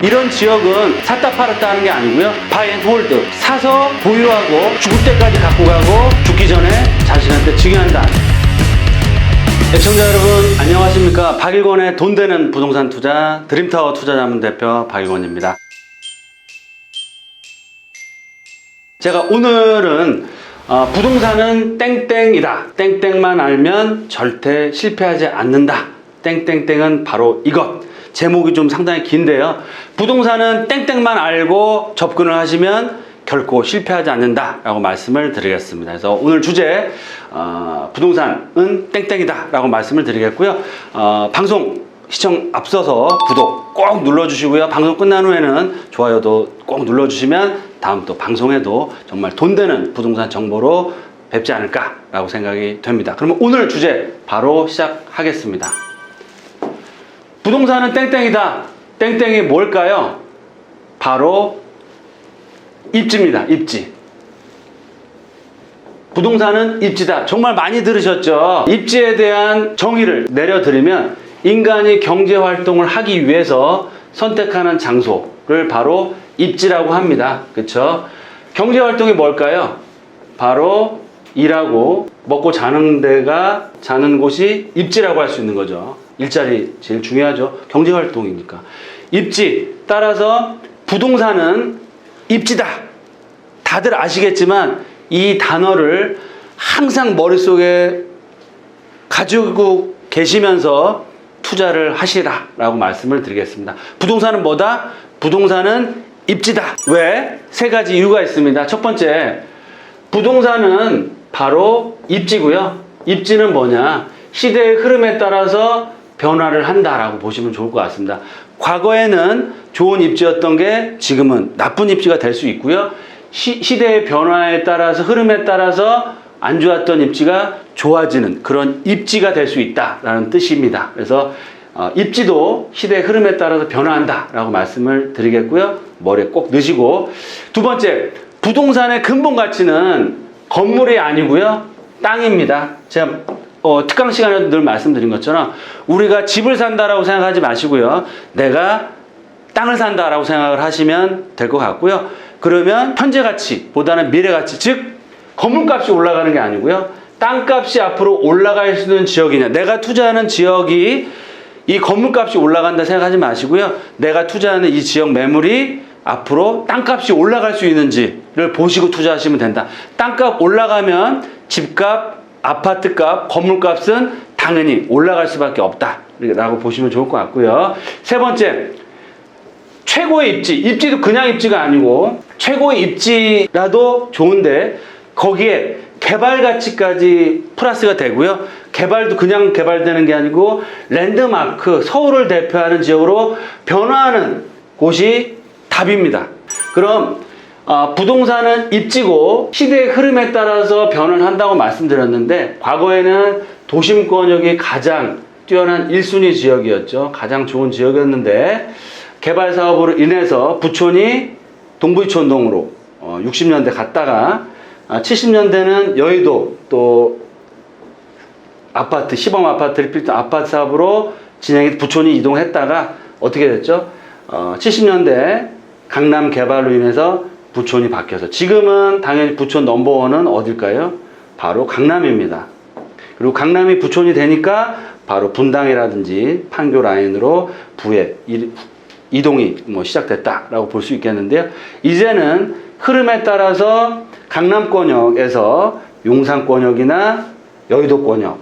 이런 지역은 샀다 팔았다 하는 게 아니고요. 바이 앤 홀드, 사서 보유하고 죽을 때까지 갖고 가고 죽기 전에 자신한테 증여한다. 시청자 여러분 안녕하십니까. 박일권의 돈 되는 부동산 투자 드림타워 투자자문 대표 박일권입니다. 제가 오늘은 부동산은 땡땡이다. 땡땡만 알면 절대 실패하지 않는다. 땡땡땡은 바로 이것. 제목이 좀 상당히 긴데요. 부동산은 땡땡만 알고 접근을 하시면 결코 실패하지 않는다 라고 말씀을 드리겠습니다. 그래서 오늘 주제 부동산은 땡땡이다 라고 말씀을 드리겠고요. 방송 시청 앞서서 구독 꼭 눌러주시고요. 방송 끝난 후에는 좋아요도 꼭 눌러주시면 다음 또 방송에도 정말 돈 되는 부동산 정보로 뵙지 않을까 라고 생각이 됩니다. 그러면 오늘 주제 바로 시작하겠습니다. 부동산은 땡땡이다. 땡땡이 뭘까요? 바로 입지입니다. 입지. 부동산은 입지다. 정말 많이 들으셨죠? 입지에 대한 정의를 내려드리면 인간이 경제활동을 하기 위해서 선택하는 장소를 바로 입지라고 합니다. 그렇죠? 경제활동이 뭘까요? 바로 일하고 먹고 자는 곳이 입지라고 할 수 있는 거죠. 일자리 제일 중요하죠. 경제활동이니까. 입지. 따라서 부동산은 입지다. 다들 아시겠지만 이 단어를 항상 머릿속에 가지고 계시면서 투자를 하시라 라고 말씀을 드리겠습니다. 부동산은 뭐다? 부동산은 입지다. 왜? 세 가지 이유가 있습니다. 첫 번째, 부동산은 바로 입지고요. 입지는 뭐냐? 시대의 흐름에 따라서 변화를 한다라고 보시면 좋을 것 같습니다. 과거에는 좋은 입지였던 게 지금은 나쁜 입지가 될 수 있고요. 시대의 변화에 따라서 흐름에 따라서 안 좋았던 입지가 좋아지는 그런 입지가 될 수 있다라는 뜻입니다. 그래서 입지도 시대의 흐름에 따라서 변화한다라고 말씀을 드리겠고요. 머리에 꼭 넣으시고, 두 번째, 부동산의 근본 가치는 건물이 아니고요. 땅입니다. 제가 특강 시간에도 늘 말씀드린 것처럼 우리가 집을 산다라고 생각하지 마시고요. 내가 땅을 산다라고 생각을 하시면 될 것 같고요. 그러면 현재 가치보다는 미래 가치, 즉 건물값이 올라가는 게 아니고요. 땅값이 앞으로 올라갈 수 있는 지역이냐. 내가 투자하는 지역이 이 건물값이 올라간다 생각하지 마시고요. 내가 투자하는 이 지역 매물이 앞으로 땅값이 올라갈 수 있는지를 보시고 투자하시면 된다. 땅값 올라가면 집값, 아파트값, 건물값은 당연히 올라갈 수밖에 없다 라고 보시면 좋을 것 같고요. 세 번째, 최고의 입지. 입지도 그냥 입지가 아니고 최고의 입지라도 좋은데 거기에 개발 가치까지 플러스가 되고요. 개발도 그냥 개발되는 게 아니고 랜드마크, 서울을 대표하는 지역으로 변화하는 곳이 답입니다. 그럼 부동산은 입지고 시대의 흐름에 따라서 변화를 한다고 말씀드렸는데, 과거에는 도심권역이 가장 뛰어난 1순위 지역이었죠. 가장 좋은 지역이었는데 개발 사업으로 인해서 부촌이 동부이촌동으로 60년대 갔다가 70년대는 여의도 또 아파트, 시범 아파트를 필두한 아파트 사업으로 진행해 부촌이 이동했다가 어떻게 됐죠? 70년대 강남 개발로 인해서 부촌이 바뀌어서 지금은 당연히 부촌 넘버원은 어딜까요? 바로 강남입니다. 그리고 강남이 부촌이 되니까 바로 분당이라든지 판교 라인으로 부에 이동이 시작됐다라고 볼 수 있겠는데요. 이제는 흐름에 따라서 강남권역에서 용산권역이나 여의도권역,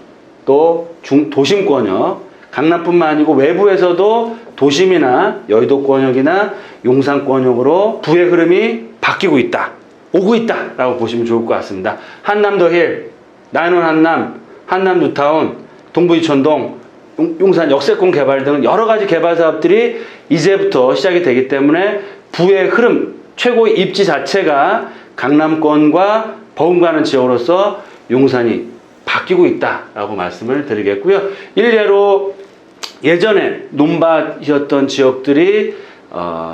또 도심권역, 강남뿐만 아니고 외부에서도 도심이나 여의도권역이나 용산권역으로 부의 흐름이 바뀌고 있다, 오고 있다 라고 보시면 좋을 것 같습니다. 한남더힐, 나인원 한남, 한남 뉴타운, 동부이촌동, 용산 역세권 개발 등 여러 가지 개발 사업들이 이제부터 시작이 되기 때문에 부의 흐름, 최고의 입지 자체가 강남권과 버금가는 지역으로서 용산이 바뀌고 있다라고 말씀을 드리겠고요. 일례로 예전에 논밭이었던 지역들이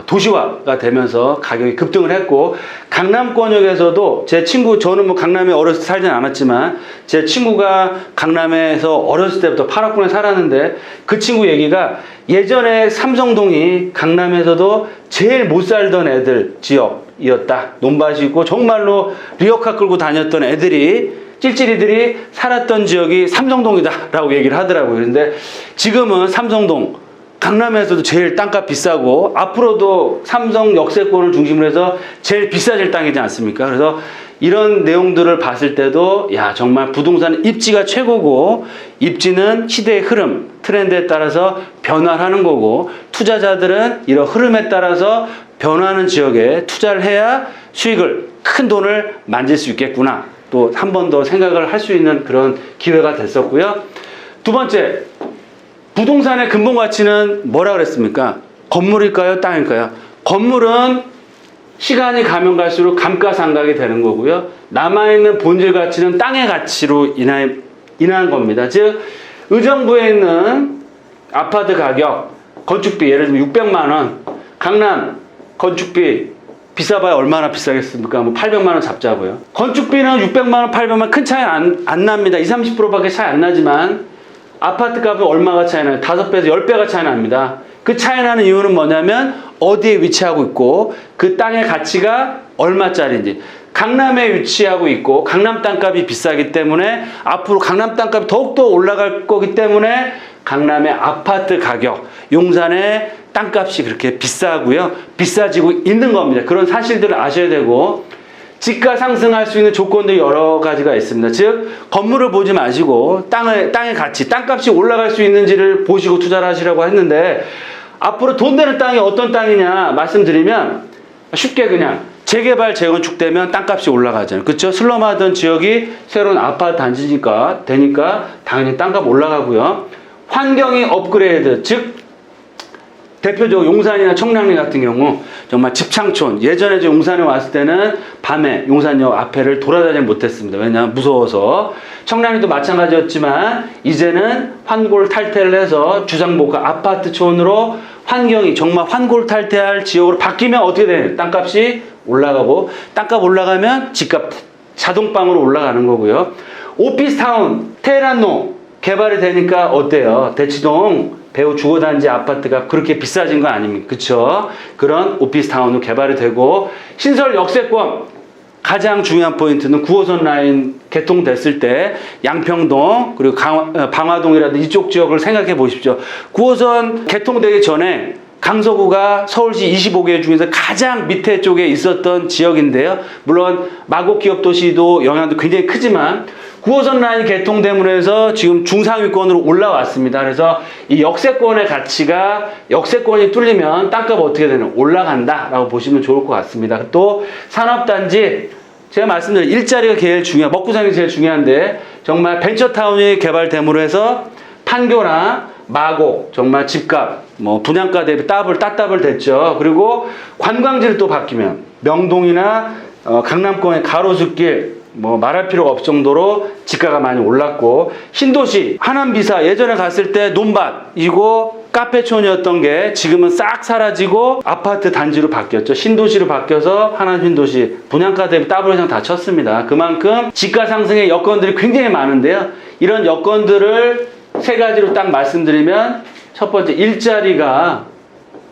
도시화가 되면서 가격이 급등을 했고, 강남권역에서도 제 친구, 저는 뭐 강남에 어렸을 때 살진 않았지만 제 친구가 강남에서 어렸을 때부터 8학군에 살았는데, 그 친구 얘기가 예전에 삼성동이 강남에서도 제일 못 살던 애들 지역이었다. 논밭이고 정말로 리어카 끌고 다녔던 애들이, 찔찔이들이 살았던 지역이 삼성동이다 라고 얘기를 하더라고요. 그런데 지금은 삼성동, 강남에서도 제일 땅값 비싸고 앞으로도 삼성 역세권을 중심으로 해서 제일 비싸질 땅이지 않습니까? 그래서 이런 내용들을 봤을 때도 야, 정말 부동산 입지가 최고고, 입지는 시대의 흐름, 트렌드에 따라서 변화하는 거고, 투자자들은 이런 흐름에 따라서 변화하는 지역에 투자를 해야 수익을, 큰 돈을 만질 수 있겠구나, 또 한 번 더 생각을 할 수 있는 그런 기회가 됐었고요. 두 번째, 부동산의 근본 가치는 뭐라 그랬습니까? 건물일까요? 땅일까요? 건물은 시간이 가면 갈수록 감가상각이 되는 거고요. 남아있는 본질 가치는 땅의 가치로 인한 겁니다. 즉, 의정부에 있는 아파트 가격, 건축비, 예를 들면 600만 원, 강남 건축비 비싸봐야 얼마나 비싸겠습니까? 뭐 800만 원 잡자고요. 건축비는 600만 원, 800만 원 큰 차이 안 납니다. 20, 30%밖에 차이 안 나지만 아파트 값은 얼마가 차이 나요? 5배에서 10배가 차이 납니다. 그 차이 나는 이유는 뭐냐면 어디에 위치하고 있고 그 땅의 가치가 얼마짜리인지. 강남에 위치하고 있고 강남 땅값이 비싸기 때문에 앞으로 강남 땅값이 더욱더 올라갈 거기 때문에 강남의 아파트 가격, 용산의 땅값이 그렇게 비싸고요. 비싸지고 있는 겁니다. 그런 사실들을 아셔야 되고, 집가 상승할 수 있는 조건들이 여러 가지가 있습니다. 즉, 건물을 보지 마시고 땅의 가치, 땅값이 올라갈 수 있는지를 보시고 투자를 하시라고 했는데, 앞으로 돈 되는 땅이 어떤 땅이냐 말씀드리면 쉽게 그냥 재개발, 재건축되면 땅값이 올라가잖아요. 그렇죠? 슬럼하던 지역이 새로운 아파트 단지니까 되니까 당연히 땅값 올라가고요. 환경이 업그레이드, 즉 대표적으로 용산이나 청량리 같은 경우 정말 집창촌, 예전에 저 용산에 왔을 때는 밤에 용산역 앞에를 돌아다니지 못했습니다. 왜냐하면 무서워서. 청량리도 마찬가지였지만 이제는 환골탈태를 해서 주상복합 아파트촌으로 환경이 정말 환골탈태할 지역으로 바뀌면 어떻게 되나요? 땅값이 올라가고, 땅값 올라가면 집값 자동방으로 올라가는 거고요. 오피스타운, 테헤란로 개발이 되니까 어때요? 대치동 배우 주거단지 아파트가 그렇게 비싸진 거 아닙니까? 그쵸? 그런 오피스타운으로 개발이 되고, 신설 역세권 가장 중요한 포인트는 9호선 라인 개통됐을 때 양평동 그리고 방화동이라든지 이쪽 지역을 생각해 보십시오. 9호선 개통되기 전에 강서구가 서울시 25개 중에서 가장 밑에 쪽에 있었던 지역인데요. 물론 마곡기업도시도 영향도 굉장히 크지만 9호선 라인 개통됨으로 해서 지금 중상위권으로 올라왔습니다. 그래서 이 역세권의 가치가, 역세권이 뚫리면 땅값 어떻게 되는, 올라간다라고 보시면 좋을 것 같습니다. 또 산업단지, 제가 말씀드린 일자리가 제일 먹고 사는 게 제일 중요한데, 정말 벤처타운이 개발됨으로 해서 판교나 마곡 정말 집값 분양가 대비 따따블 됐죠. 그리고 관광지를 또 바뀌면 명동이나 강남권의 가로수길 말할 필요가 없을 정도로 집가가 많이 올랐고, 신도시 하남비사 예전에 갔을 때 논밭이고 카페촌이었던 게 지금은 싹 사라지고 아파트 단지로 바뀌었죠. 신도시로 바뀌어서 하남 신도시 분양가 대비 더블 이상 다 쳤습니다. 그만큼 집가 상승의 여건들이 굉장히 많은데요. 이런 여건들을 세 가지로 딱 말씀드리면, 첫 번째, 일자리가,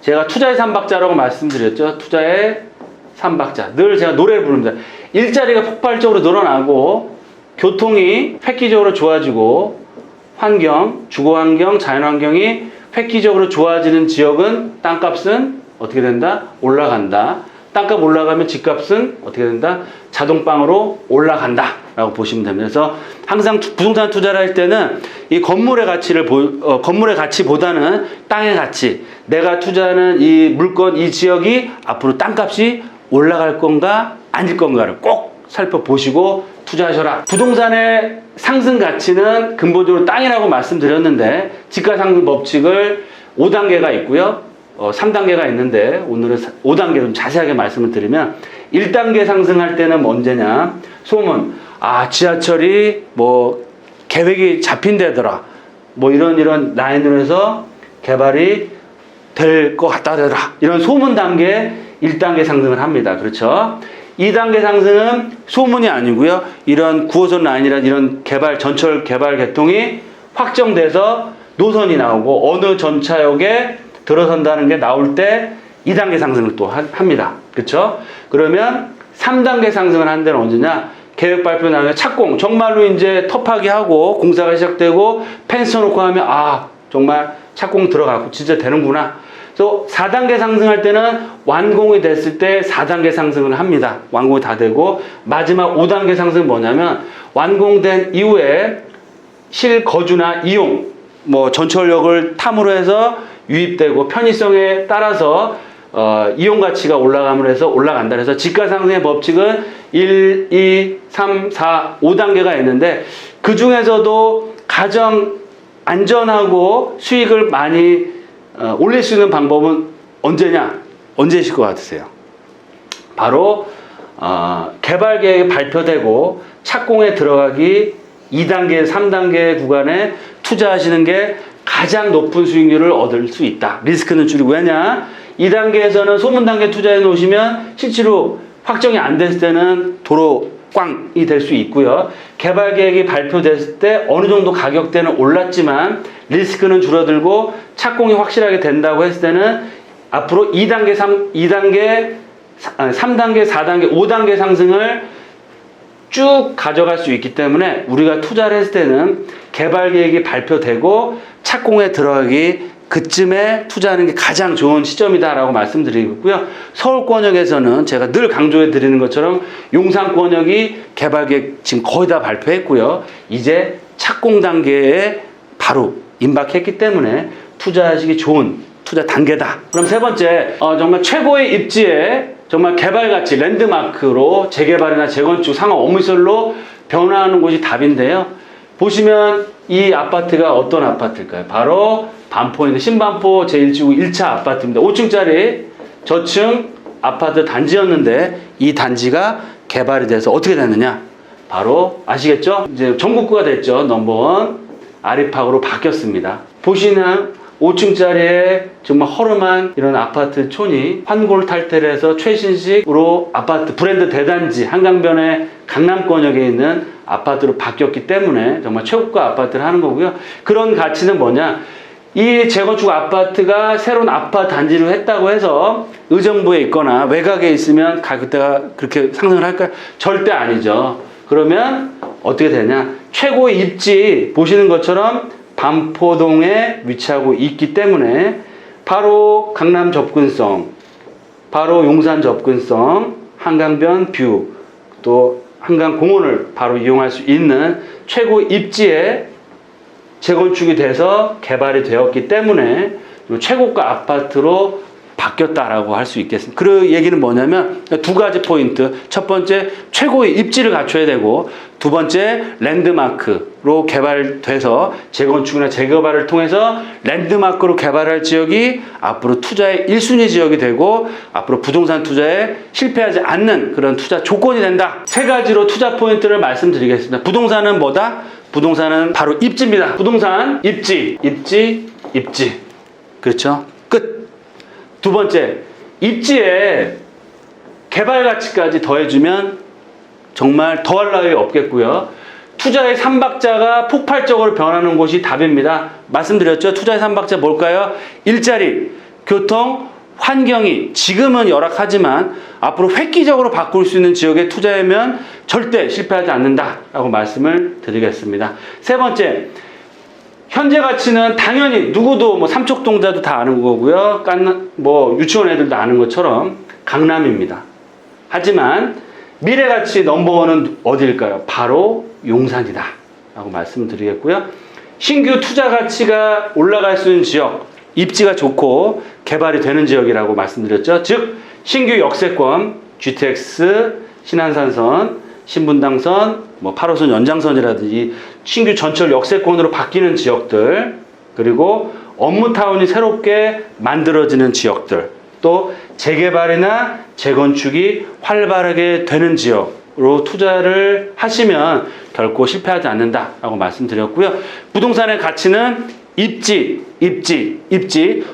제가 투자의 삼박자라고 말씀드렸죠. 투자의 삼박자. 늘 제가 노래를 부릅니다. 일자리가 폭발적으로 늘어나고, 교통이 획기적으로 좋아지고, 환경, 주거환경, 자연환경이 획기적으로 좋아지는 지역은 땅값은 어떻게 된다? 올라간다. 땅값 올라가면 집값은 어떻게 된다? 자동방으로 올라간다 라고 보시면 됩니다. 그래서 항상 부동산 투자를 할 때는 이 건물의 가치보다는 땅의 가치, 내가 투자하는 이 물건, 이 지역이 앞으로 땅값이 올라갈 건가 아닐 건가를 꼭 살펴보시고 투자하셔라. 부동산의 상승 가치는 근본적으로 땅이라고 말씀드렸는데, 집가 상승 법칙을 5단계가 있고요. 3단계가 있는데, 오늘은 5단계 좀 자세하게 말씀을 드리면, 1단계 상승할 때는 언제냐? 소문. 지하철이 계획이 잡힌다더라. 이런 라인으로 해서 개발이 될 것 같다더라. 이런 소문 단계 1단계 상승을 합니다. 그렇죠? 2단계 상승은 소문이 아니고요. 이런 9호선 라인이라 이런 전철 개발 개통이 확정돼서 노선이 나오고 어느 전차역에 들어선다는 게 나올 때 2단계 상승을 또 합니다. 그렇죠? 그러면 3단계 상승을 한 데는 언제냐? 계획 발표 나면 착공, 정말로 이제 터파기 하고 공사가 시작되고 펜스 놓고 하면 정말 착공 들어가고 진짜 되는구나. 또 4단계 상승할 때는 완공이 됐을 때 4단계 상승을 합니다. 완공이 다 되고 마지막 5단계 상승은 뭐냐면 완공된 이후에 실거주나 이용, 전철역을 탐으로 해서 유입되고 편의성에 따라서 이용 가치가 올라감으로 해서 올라간다. 그래서 지가 상승의 법칙은 1, 2, 3, 4, 5단계가 있는데 그 중에서도 가장 안전하고 수익을 많이 올릴 수 있는 방법은 언제냐? 언제실 것 같으세요? 바로 개발 계획이 발표되고 착공에 들어가기 2단계, 3단계 구간에 투자하시는 게 가장 높은 수익률을 얻을 수 있다. 리스크는 줄이고. 왜냐? 2단계에서는 소문 단계 투자해 놓으시면 실제로 확정이 안 됐을 때는 도로 꽝이 될 수 있고요. 개발 계획이 발표됐을 때 어느 정도 가격대는 올랐지만 리스크는 줄어들고 착공이 확실하게 된다고 했을 때는 앞으로 2단계, 3단계, 4단계, 5단계 상승을 쭉 가져갈 수 있기 때문에 우리가 투자를 했을 때는 개발 계획이 발표되고 착공에 들어가기 그쯤에 투자하는 게 가장 좋은 시점이다라고 말씀드리고요. 서울권역에서는 제가 늘 강조해 드리는 것처럼 용산권역이 개발 계획 지금 거의 다 발표했고요. 이제 착공 단계에 바로 임박했기 때문에 투자하시기 좋은 투자 단계다. 그럼 세 번째, 정말 최고의 입지에 정말 개발 가치, 랜드마크로 재개발이나 재건축, 상업 업무시설로 변화하는 곳이 답인데요. 보시면 이 아파트가 어떤 아파트일까요? 바로 반포에 있는 신반포 제1지구 1차 아파트입니다. 5층짜리 저층 아파트 단지였는데 이 단지가 개발이 돼서 어떻게 됐느냐? 바로 아시겠죠? 이제 전국구가 됐죠. 넘버원 아리팍으로 바뀌었습니다. 보시는 5층짜리의 정말 허름한 이런 아파트 촌이 환골탈태를 해서 최신식으로 아파트 브랜드 대단지 한강변의 강남권역에 있는 아파트로 바뀌었기 때문에 정말 최고가 아파트를 하는 거고요. 그런 가치는 뭐냐? 이 재건축 아파트가 새로운 아파트 단지를 했다고 해서 의정부에 있거나 외곽에 있으면 가격대가 그렇게 상승을 할까요? 절대 아니죠. 그러면 어떻게 되냐? 최고의 입지 보시는 것처럼 반포동에 위치하고 있기 때문에 바로 강남 접근성, 바로 용산 접근성, 한강변 뷰, 또 한강공원을 바로 이용할 수 있는 최고 입지에 재건축이 돼서 개발이 되었기 때문에 최고가 아파트로 바뀌었다라고 할 수 있겠습니다. 그 얘기는 뭐냐면 두 가지 포인트. 첫 번째, 최고의 입지를 갖춰야 되고, 두 번째, 랜드마크로 개발돼서 재건축이나 재개발을 통해서 랜드마크로 개발할 지역이 앞으로 투자의 1순위 지역이 되고 앞으로 부동산 투자에 실패하지 않는 그런 투자 조건이 된다. 세 가지로 투자 포인트를 말씀드리겠습니다. 부동산은 뭐다? 부동산은 바로 입지입니다. 부동산, 입지. 그렇죠? 끝. 두 번째, 입지에 개발 가치까지 더해주면 정말 더할 나위 없겠고요. 투자의 3박자가 폭발적으로 변하는 곳이 답입니다. 말씀드렸죠? 투자의 3박자 뭘까요? 일자리, 교통, 환경이 지금은 열악하지만 앞으로 획기적으로 바꿀 수 있는 지역에 투자하면 절대 실패하지 않는다라고 말씀을 드리겠습니다. 세 번째, 현재 가치는 당연히 누구도 삼척동자도 다 아는 거고요. 유치원 애들도 아는 것처럼 강남입니다. 하지만 미래 가치 넘버원은 어디일까요? 바로 용산이다 라고 말씀을 드리겠고요. 신규 투자 가치가 올라갈 수 있는 지역, 입지가 좋고 개발이 되는 지역이라고 말씀드렸죠. 즉 신규 역세권, GTX, 신안산선, 신분당선, 8호선 연장선이라든지 신규 전철 역세권으로 바뀌는 지역들, 그리고 업무타운이 새롭게 만들어지는 지역들, 또 재개발이나 재건축이 활발하게 되는 지역으로 투자를 하시면 결코 실패하지 않는다라고 말씀드렸고요. 부동산의 가치는 입지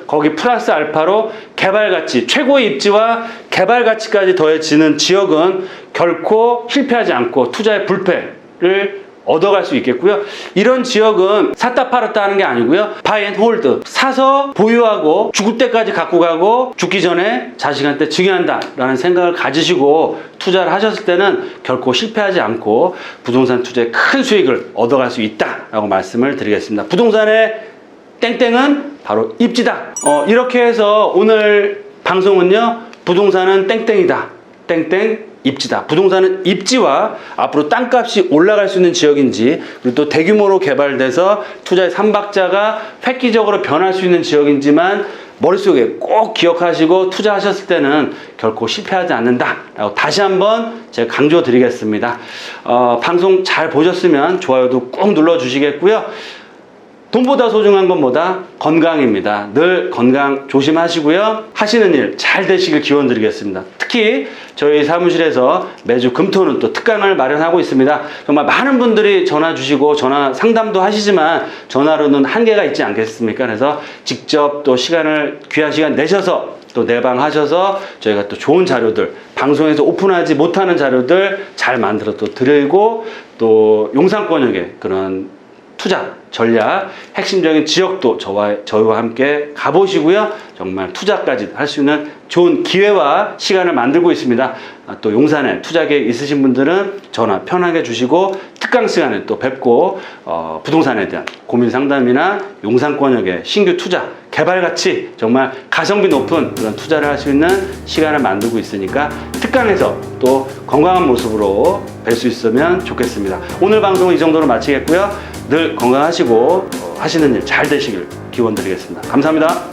거기 플러스 알파로 개발가치, 최고의 입지와 개발가치까지 더해지는 지역은 결코 실패하지 않고 투자의 불패를 얻어갈 수 있겠고요. 이런 지역은 샀다 팔았다 하는 게 아니고요. 바이 앤 홀드, 사서 보유하고 죽을 때까지 갖고 가고 죽기 전에 자식한테 증여한다 라는 생각을 가지시고 투자를 하셨을 때는 결코 실패하지 않고 부동산 투자에 큰 수익을 얻어갈 수 있다 라고 말씀을 드리겠습니다. 부동산의 땡땡은 바로 입지다. 이렇게 해서 오늘 방송은요, 부동산은 땡땡이다, 땡땡 입지다. 부동산은 입지와 앞으로 땅값이 올라갈 수 있는 지역인지, 그리고 또 대규모로 개발돼서 투자의 삼박자가 획기적으로 변할 수 있는 지역인지만 머릿속에 꼭 기억하시고 투자하셨을 때는 결코 실패하지 않는다 라고 다시 한번 제가 강조드리겠습니다. 방송 잘 보셨으면 좋아요도 꼭 눌러주시겠고요. 돈보다 소중한 건 뭐다? 건강입니다. 늘 건강 조심하시고요. 하시는 일 잘 되시길 기원드리겠습니다. 특히 저희 사무실에서 매주 금토는 또 특강을 마련하고 있습니다. 정말 많은 분들이 전화 주시고 전화 상담도 하시지만 전화로는 한계가 있지 않겠습니까? 그래서 직접 또 귀한 시간 내셔서 또 내방하셔서 저희가 또 좋은 자료들, 방송에서 오픈하지 못하는 자료들 잘 만들어 또 드리고, 또 용산권역의 그런 투자 전략, 핵심적인 지역도 저희와 함께 가보시고요. 정말 투자까지 할 수 있는 좋은 기회와 시간을 만들고 있습니다. 또 용산에 투자 계획 있으신 분들은 전화 편하게 주시고 특강 시간에 또 뵙고 부동산에 대한 고민 상담이나 용산권역의 신규 투자, 개발 가치, 정말 가성비 높은 그런 투자를 할 수 있는 시간을 만들고 있으니까 특강에서 또 건강한 모습으로 뵐 수 있으면 좋겠습니다. 오늘 방송은 이 정도로 마치겠고요. 늘 건강하시고 하시는 일 잘 되시길 기원드리겠습니다. 감사합니다.